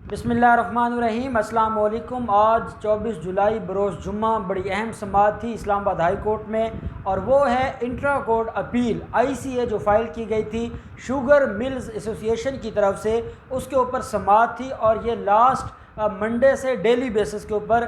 बिस्मिल्लाहिर्रहमानिर्रहीम। अस्सलाम वालेकुम। आज 24 जुलाई बरोज़ जुम्मा बड़ी अहम समाअत थी इस्लामाबाद हाई कोर्ट में, और वो है इंट्रा कोर्ट अपील ICA जो फ़ाइल की गई थी शुगर मिल्स एसोसिएशन की तरफ से, उसके ऊपर समाअत थी। और ये लास्ट मंडे से डेली बेसिस के ऊपर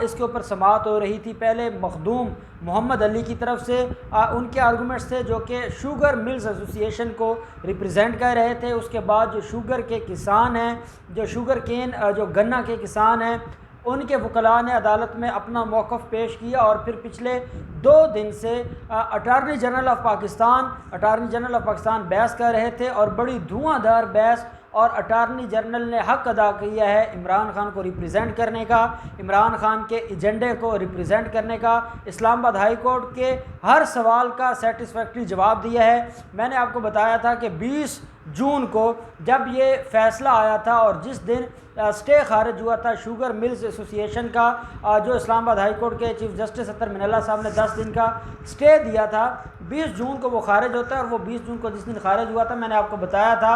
इसके ऊपर समाअत हो रही थी। पहले मखदूम मोहम्मद अली की तरफ से उनके आर्गूमेंट्स थे जो कि शुगर मिल्स एसोसिएशन को रिप्रेजेंट कर रहे थे। उसके बाद जो शुगर के किसान हैं, जो शुगर केन जो गन्ना के किसान हैं, उनके वकला ने अदालत में अपना मौक़िफ़ पेश किया। और फिर पिछले 2 दिन से अटारनी जनरल ऑफ पाकिस्तान बहस कर रहे थे, और बड़ी धुआंधार बहस। और अटारनी जनरल ने हक़ अदा किया है इमरान खान को रिप्रेजेंट करने का, इमरान खान के एजेंडे को रिप्रेजेंट करने का। इस्लामाबाद हाई कोर्ट के हर सवाल का सेटिस्फैक्ट्री जवाब दिया है। मैंने आपको बताया था कि 20 जून को जब ये फ़ैसला आया था, और जिस दिन स्टे खारिज हुआ था शुगर मिल्स एसोसिएशन का, जो इस्लामाबाद हाई कोर्ट के चीफ जस्टिस अतर मिनल्ला साहब ने 10 दिन का स्टे दिया था, 20 जून को वो खारिज होता है। और वो 20 जून को जिस दिन खारिज हुआ था, मैंने आपको बताया था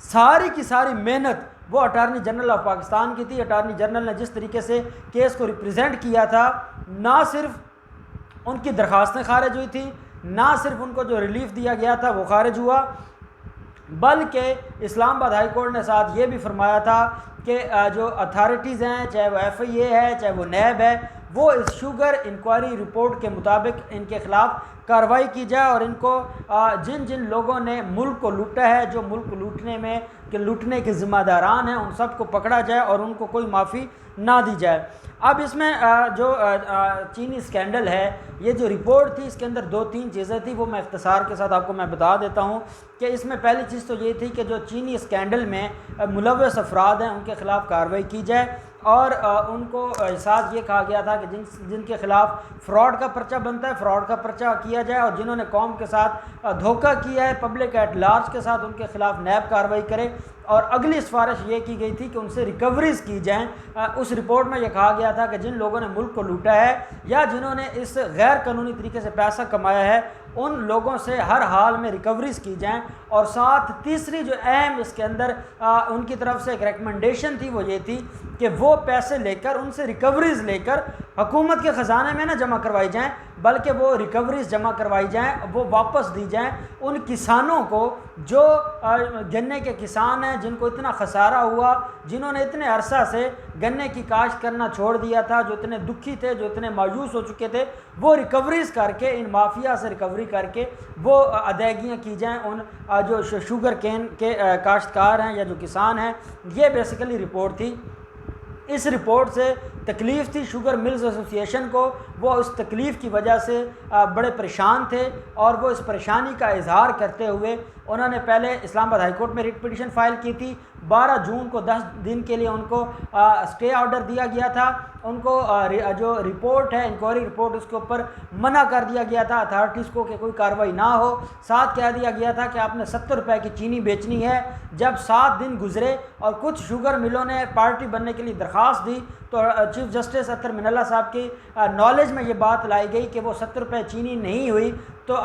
सारी की सारी मेहनत वो अटारनी जनरल ऑफ पाकिस्तान की थी। अटारनी जनरल ने जिस तरीके से केस को रिप्रेजेंट किया था, ना सिर्फ उनकी दरख्वास्तें खारिज हुई थी, ना सिर्फ उनको जो रिलीफ दिया गया था वो खारिज हुआ, बल्कि इस्लामाबाद हाई कोर्ट ने साथ ये भी फरमाया था कि जो अथॉरिटीज़ हैं, चाहे वो FIA है, चाहे वो नैब है, वो इस शुगर इंक्वायरी रिपोर्ट के मुताबिक इनके ख़िलाफ़ कार्रवाई की जाए। और इनको जिन जिन लोगों ने मुल्क को लूटा है, जो मुल्क लूटने के ज़िम्मेदारान हैं, उन सब को पकड़ा जाए और उनको कोई माफ़ी ना दी जाए। अब इसमें जो चीनी स्कैंडल है, ये जो रिपोर्ट थी, इसके अंदर 2-3 चीज़ें थी, वो मैं इख्तिसार के साथ आपको मैं बता देता हूँ कि इसमें पहली चीज़ तो ये थी कि जो चीनी स्कैंडल में मुलव्वस अफराद हैं उनके ख़िलाफ़ कार्रवाई की जाए। और उनको साथ ये कहा गया था कि जिनके ख़िलाफ़ फ़्रॉड का पर्चा बनता है, फ़्रॉड का पर्चा किया जाए, और जिन्होंने कौम के साथ धोखा किया है, पब्लिक एट लार्ज के साथ, उनके ख़िलाफ़ नैब कार्रवाई करे। और अगली सिफारिश ये की गई थी कि उनसे रिकवरीज़ की जाएँ। उस रिपोर्ट में यह कहा गया था कि जिन लोगों ने मुल्क को लूटा है, या जिन्होंने इस गैर कानूनी तरीके से पैसा कमाया है, उन लोगों से हर हाल में रिकवरीज़ की जाएँ। और साथ तीसरी जो अहम इसके अंदर उनकी तरफ से एक रिकमेंडेशन थी, वो ये थी कि वो पैसे लेकर, उनसे रिकवरीज़ लेकर हुकूमत के ख़जाने में ना जमा करवाई जाएँ, बल्कि वो रिकवरीज़ जमा करवाई जाएँ, वो वापस दी जाएँ उन किसानों को जो गन्ने के किसान हैं, जिनको इतना खसारा हुआ, जिन्होंने इतने अरसा से गन्ने की काश्त करना छोड़ दिया था, जो इतने दुखी थे, जो इतने मायूस हो चुके थे, वो रिकवरीज़ करके, इन माफिया से रिकवरी करके वो अदायगियाँ की जाएँ उन जो शुगर केन के काश्तकार हैं या जो किसान हैं। ये बेसिकली रिपोर्ट थी। इस रिपोर्ट से तकलीफ़ थी शुगर मिल्स एसोसिएशन को, वो उस तकलीफ़ की वजह से बड़े परेशान थे, और वो इस परेशानी का इजहार करते हुए उन्होंने पहले इस्लामाबाद हाई कोर्ट में रिट पिटीशन फ़ाइल की थी। 12 जून को 10 दिन के लिए उनको स्टे ऑर्डर दिया गया था। उनको जो रिपोर्ट है, इंक्वायरी रिपोर्ट, उसके ऊपर मना कर दिया गया था अथॉरिटीज़ को कि कोई कार्रवाई ना हो। साथ कह दिया गया था कि आपने 70 रुपये की चीनी बेचनी है। जब 7 दिन गुजरे और कुछ शुगर मिलों ने पार्टी बनने के लिए दरख्वास्त दी, तो चीफ जस्टिस अतर मिनल्ला साहब की नॉलेज में ये बात लाई गई कि वो 70 रुपये चीनी नहीं हुई। तो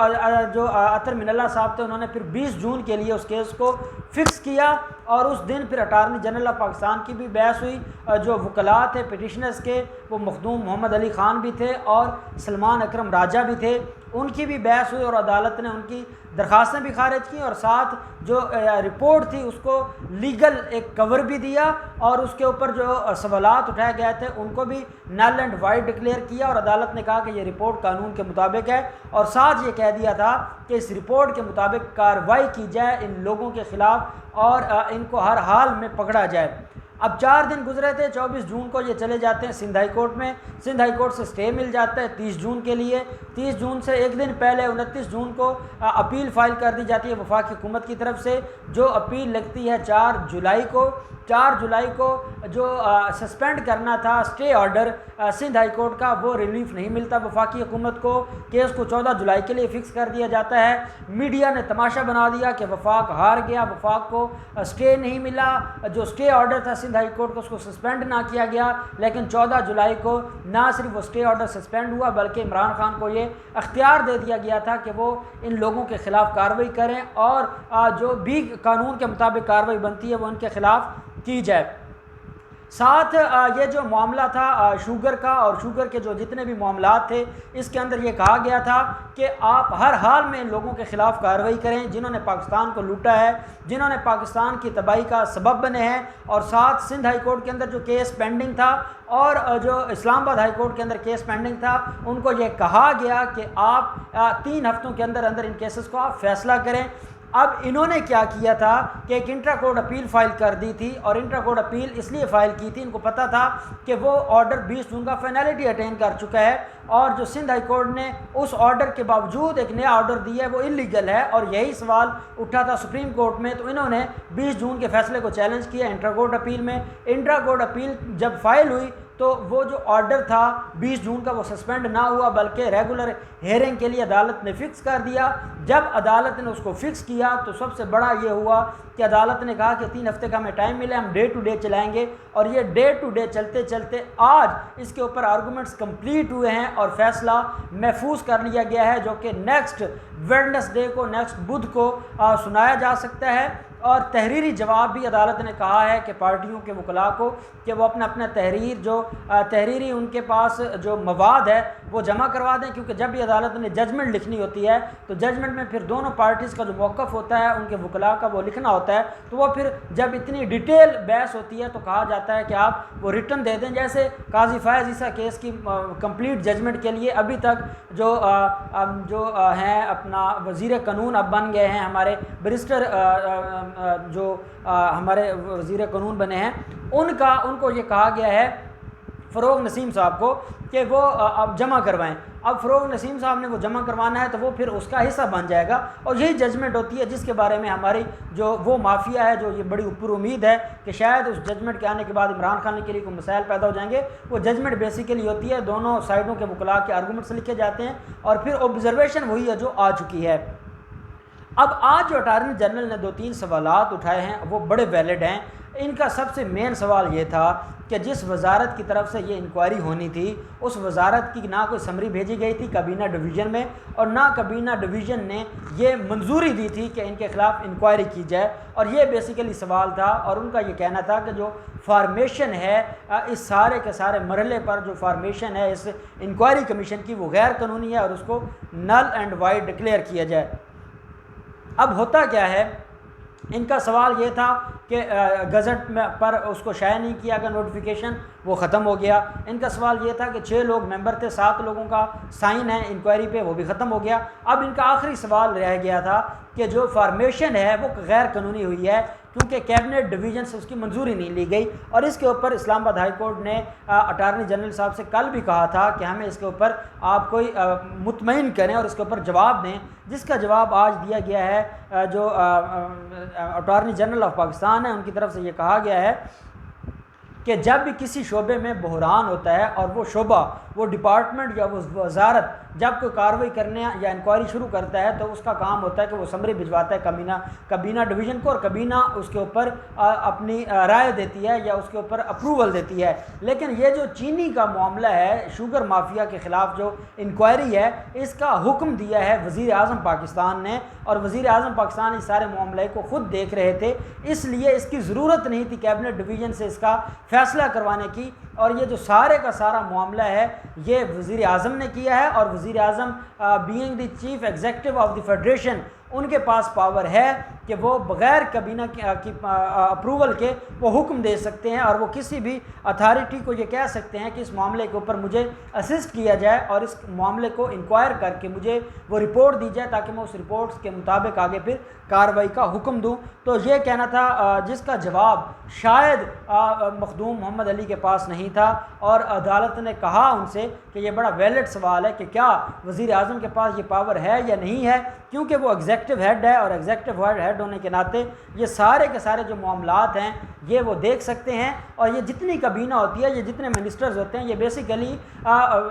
जो अतर मिनल्ला साहब थे, उन्होंने फिर 20 जून के लिए उस केस को फ़िक्स किया। और उस दिन फिर अटारनी जनरल ऑफ पाकिस्तान की भी बहस हुई। जो वकला थे पिटिशनर्स के, वो मखदूम मोहम्मद अली ख़ान भी थे और सलमान अकरम राजा भी थे, उनकी भी बहस हुई। और अदालत ने उनकी दरख्वास्तें भी खारिज की, और साथ जो रिपोर्ट थी उसको लीगल एक कवर भी दिया, और उसके ऊपर जो सवालात उठाए गए थे उनको भी नल एंड वाइड डिक्लेयर किया। और अदालत ने कहा कि ये रिपोर्ट कानून के मुताबिक है, और साथ ये कह दिया था कि इस रिपोर्ट के मुताबिक कार्रवाई की जाए इन लोगों के ख़िलाफ़, और इनको हर हाल में पकड़ा जाए। अब 4 दिन गुजरे थे, 24 जून को ये चले जाते हैं सिंध हाई कोर्ट में। सिंध हाई कोर्ट से स्टे मिल जाता है 30 जून के लिए। 30 जून से एक दिन पहले 29 जून को अपील फ़ाइल कर दी जाती है वफाकी हुकूमत की तरफ से, जो अपील लगती है 4 जुलाई को। 4 जुलाई को जो सस्पेंड करना था stay order Sindh high court का, वो रिलीफ नहीं मिलता वफाकी हुकूमत को। केस को 14 जुलाई के लिए फ़िक्स कर दिया जाता है। मीडिया ने तमाशा बना दिया कि वफाक हार गया, वफाक को स्टे नहीं मिला। जो स्टे ऑर्डर था सिंध हाई कोर्ट को, उसको सस्पेंड ना किया गया। लेकिन 14 जुलाई को ना सिर्फ वो स्टे ऑर्डर सस्पेंड हुआ, बल्कि इमरान खान को ये अख्तियार दे दिया गया था कि वो इन लोगों के ख़िलाफ़ कार्रवाई करें, और जो भी कानून के मुताबिक कार्रवाई बनती है वो इनके ख़िलाफ़ की जाए। साथ ये जो मामला था शुगर का और शुगर के जो जितने भी मामलात थे, इसके अंदर ये कहा गया था कि आप हर हाल में इन लोगों के ख़िलाफ़ कार्रवाई करें जिन्होंने पाकिस्तान को लूटा है, जिन्होंने पाकिस्तान की तबाही का सबब बने हैं। और साथ सिंध हाई कोर्ट के अंदर जो केस पेंडिंग था और जो इस्लामाबाद हाई कोर्ट के अंदर केस पेंडिंग था, उनको ये कहा गया कि आप 3 हफ्तों के अंदर अंदर इन केसेस को आप फैसला करें। अब इन्होंने क्या किया था कि एक इंट्रा कोर्ट अपील फ़ाइल कर दी थी, और इंट्रा कोर्ट अपील इसलिए फ़ाइल की थी, इनको पता था कि वो ऑर्डर 20 जून का फाइनलिटी अटेन कर चुका है, और जो सिंध हाई कोर्ट ने उस ऑर्डर के बावजूद एक नया ऑर्डर दिया है वो इलीगल है, और यही सवाल उठा था सुप्रीम कोर्ट में। तो इन्होंने 20 जून के फैसले को चैलेंज किया इंट्रा कोर्ट अपील में। इंट्रा कोर्ट अपील जब फाइल हुई तो वो जो ऑर्डर था 20 जून का वो सस्पेंड ना हुआ, बल्कि रेगुलर हेयरिंग के लिए अदालत ने फ़िक्स कर दिया। जब अदालत ने उसको फ़िक्स किया तो सबसे बड़ा ये हुआ कि अदालत ने कहा कि 3 हफ्ते का हमें टाइम मिले, हम डे टू डे चलाएंगे, और ये डे टू डे चलते चलते आज इसके ऊपर आर्गूमेंट्स कंप्लीट हुए हैं और फैसला महफूज कर लिया गया है, जो कि नेक्स्ट वेडनेसडे को, नेक्स्ट बुध को सुनाया जा सकता है। और तहरीरी जवाब भी अदालत ने कहा है कि पार्टियों के वकला को कि वो अपना अपना तहरीरी उनके पास जो मवाद है वो जमा करवा दें, क्योंकि जब भी अदालत ने जजमेंट लिखनी होती है तो जजमेंट में फिर दोनों पार्टीज़ का जो मौक़िफ़ होता है उनके वकला का वो लिखना होता है। तो वो फिर जब इतनी डिटेल बहस होती है तो कहा जाता है कि आप वो रिटर्न दे दें। जैसे काजी फ़ायज़ ईसा केस की कंप्लीट जजमेंट के लिए अभी तक जो हैं अपना वज़ीर कानून अब बन गए हैं हमारे बैरिस्टर हमारे वज़ीर कानून बने हैं, उनको ये कहा गया है फ़रोग़ नसीम साहब को कि वो अब जमा करवाएं। अब फ़रोग़ नसीम साहब ने वो जमा करवाना है तो वो फिर उसका हिस्सा बन जाएगा, और यही जजमेंट होती है जिसके बारे में हमारी जो वो माफिया है, जो ये बड़ी ऊपर उम्मीद है कि शायद उस जजमेंट के आने के बाद इमरान खान के लिए कोई मसाइल पैदा हो जाएंगे। वो जजमेंट बेसिकली होती है दोनों साइडों के वकला के आर्गूमेंट्स लिखे जाते हैं, और फिर ऑब्जर्वेशन वही है जो आ चुकी है। अब आज जो अटार्नी जनरल ने 2-3 सवालात उठाए हैं वो बड़े वैलिड हैं। इनका सबसे मेन सवाल ये था कि जिस वजारत की तरफ से ये इंक्वायरी होनी थी उस वजारत की ना कोई समरी भेजी गई थी काबीना डिवीज़न में, और ना काबीना डिवीज़न ने ये मंजूरी दी थी कि इनके ख़िलाफ़ इंक्वायरी की जाए। और ये बेसिकली सवाल था, और उनका ये कहना था कि जो फार्मेशन है इस सारे के सारे मरहले पर जो फार्मेशन है इस इंक्वायरी कमीशन की वो गैर कानूनी है और उसको नल एंड वाइड डिक्लेयर किया जाए। अब होता क्या है, इनका सवाल ये था कि गज़ट में पर उसको शाया नहीं किया गया नोटिफिकेशन, वो ख़त्म हो गया। इनका सवाल ये था कि 6 लोग मेंबर थे, 7 लोगों का साइन है इंक्वायरी पे, वो भी ख़त्म हो गया। अब इनका आखिरी सवाल रह गया था कि जो फार्मेशन है वो गैर कानूनी हुई है क्योंकि कैबिनेट डिवीज़न से उसकी मंजूरी नहीं ली गई। और इसके ऊपर इस्लामाबाद हाई कोर्ट ने अटार्नी जनरल साहब से कल भी कहा था कि हमें इसके ऊपर आप कोई मुतमईन करें और इसके ऊपर जवाब दें, जिसका जवाब आज दिया गया है। जो अटार्नी जनरल ऑफ पाकिस्तान है उनकी तरफ से ये कहा गया है कि जब भी किसी शोबे में बहरान होता है और वो शोबा, वो डिपार्टमेंट या वो वजारत जब कोई कार्रवाई करने या इंक्वायरी शुरू करता है तो उसका काम होता है कि वो समरी भिजवाता है कबीना डिवीज़न को, और कबीना उसके ऊपर अपनी राय देती है या उसके ऊपर अप्रूवल देती है। लेकिन ये जो चीनी का मामला है, शुगर माफिया के ख़िलाफ़ जो इंक्वायरी है, इसका हुक्म दिया है वज़ीर आज़म पाकिस्तान ने, और वज़ीर आज़म पाकिस्तान इस सारे मामले को ख़ुद देख रहे थे, इसलिए इसकी ज़रूरत नहीं थी कैबिनेट डिवीज़न से इसका फ़ैसला करवाने की। और ये जो सारे का सारा मामला है ये वज़ीर आज़म ने किया है, और वज़ीर आज़म being the chief executive of the federation, उनके पास पावर है कि वो बग़ैर कबीना की अप्रूवल के वो हुक्म दे सकते हैं, और वो किसी भी अथॉरिटी को ये कह सकते हैं कि इस मामले के ऊपर मुझे असिस्ट किया जाए और इस मामले को इंक्वायर करके मुझे वो रिपोर्ट दी जाए ताकि मैं उस रिपोर्ट के मुताबिक आगे फिर कार्रवाई का हुक्म दूँ। तो ये कहना था जिसका जवाब शायद मखदूम मोहम्मद अली के पास नहीं था, और अदालत ने कहा उनसे कि ये बड़ा वैलिड सवाल है कि क्या वज़ीर आज़म के पास ये पावर है या नहीं है, क्योंकि वो एग्जीक्यूटिव हेड है, और एग्जीक्यूटिव हेड होने के नाते ये सारे के सारे जो मामलात हैं ये वो देख सकते हैं। और ये जितनी कबीना होती है, ये जितने मिनिस्टर्स होते हैं, ये बेसिकली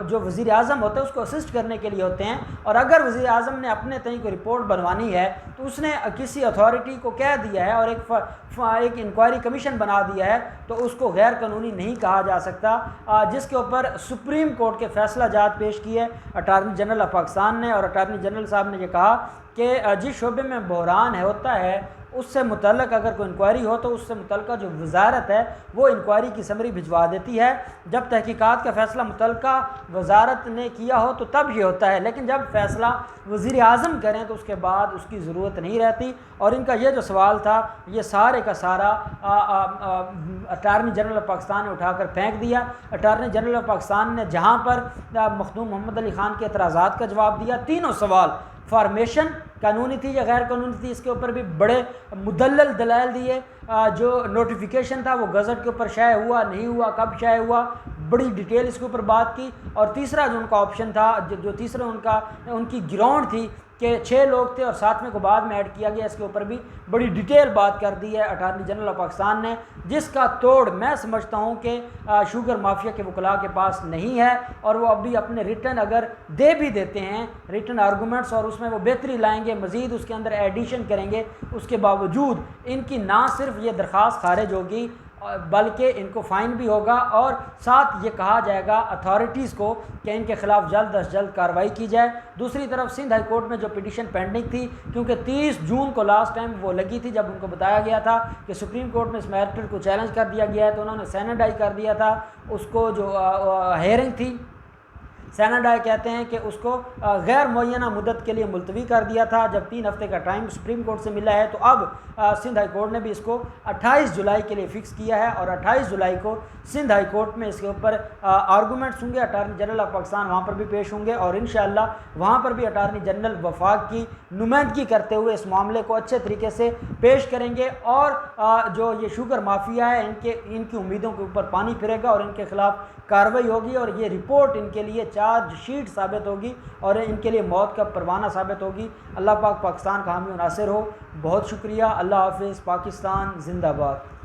जो वज़ीर आज़म होता है उसको असिस्ट करने के लिए होते हैं। और अगर वज़ीर आज़म ने अपने तय को रिपोर्ट बनवानी है तो उसने किसी अथॉरिटी को कह दिया है और एक इंक्वायरी कमीशन बना दिया है, तो उसको गैर कानूनी नहीं कहा जा सकता। जिसके ऊपर सुप्रीम कोर्ट के फैसला जात पेश किए अटार्नी जनरल ऑफ पाकिस्तान ने, और अटार्नी जनरल साहब ने ये कहा कि जिस शोबे में बहरान है होता है उससे मुतल्लक अगर कोई इंक्वायरी हो तो उससे मुतल्लका जो वजारत है वो इंक्वायरी की समरी भिजवा देती है। जब तहकीकात का फ़ैसला मुतल्लका वजारत ने किया हो तो तब ये होता है, लेकिन जब फ़ैसला वज़ीर आज़म करें तो उसके बाद उसकी ज़रूरत नहीं रहती। और इनका ये जो सवाल था ये सारे का सारा अटारनी जनरल ऑफ पाकिस्तान ने उठाकर फेंक दिया। अटारनी जनरल ऑफ पाकिस्तान ने जहाँ पर मखदूम मोहम्मद अली ख़ान के एतराज़ात का जवाब दिया, तीनों सवाल फॉर्मेशन कानूनी थी या गैर कानूनी थी, इसके ऊपर भी बड़े मुदल्लल दलाइल दिए। जो नोटिफिकेशन था वो गज़ट के ऊपर शाये हुआ नहीं हुआ, कब शाये हुआ, बड़ी डिटेल इसके ऊपर बात की। और तीसरा जो उनका ऑप्शन था, जो तीसरा उनकी ग्राउंड थी कि 6 लोग थे और 7वें को बाद में ऐड किया गया, इसके ऊपर भी बड़ी डिटेल बात कर दी है अटारनी जनरल ऑफ पाकिस्तान ने, जिसका तोड़ मैं समझता हूँ कि शुगर माफिया के वकला के पास नहीं है। और वो अभी अपने रिटर्न अगर दे भी देते हैं रिटर्न आर्गूमेंट्स और उसमें वो बेहतरी लाएंगे, मज़ीद उसके अंदर एडिशन करेंगे, उसके बावजूद इनकी ना सिर्फ ये दरख्वास्त खारिज होगी बल्कि इनको फ़ाइन भी होगा और साथ ये कहा जाएगा अथॉरिटीज़ को कि इनके ख़िलाफ़ जल्द अज जल्द कार्रवाई की जाए। दूसरी तरफ सिंध हाई कोर्ट में जो पिटीशन पेंडिंग थी, क्योंकि 30 जून को लास्ट टाइम वो लगी थी जब उनको बताया गया था कि सुप्रीम कोर्ट में इस मैटर को चैलेंज कर दिया गया है, तो उन्होंने सैनेडाई कर दिया था उसको। जो हेयरिंग थी सैनेडाई कहते हैं कि उसको गैर मुअय्यना मुद्दत के लिए मुलतवी कर दिया था, जब 3 हफ्ते का टाइम सुप्रीम कोर्ट से मिला है। तो अब सिंध हाई कोर्ट ने भी इसको 28 जुलाई के लिए फ़िक्स किया है और 28 जुलाई को सिंध हाई कोर्ट में इसके ऊपर आर्गूमेंट्स होंगे। अटारनी जनरल ऑफ पाकिस्तान वहाँ पर भी पेश होंगे और इंशाअल्लाह वहाँ पर भी अटारनी जनरल वफाक की नुमाइंदगी करते हुए इस मामले को अच्छे तरीके से पेश करेंगे। और जो ये शुगर माफिया है इनकी उम्मीदों के ऊपर पानी फिरेगा और इनके खिलाफ कार्रवाई होगी और ये रिपोर्ट इनके लिए चार्जशीट साबित होगी और इनके लिए मौत का परवाना साबित होगी। अल्लाह पाक पाकिस्तान का हामी और नासिर हो। बहुत शुक्रिया। अल्लाह हाफ़िज़। पाकिस्तान जिंदाबाद।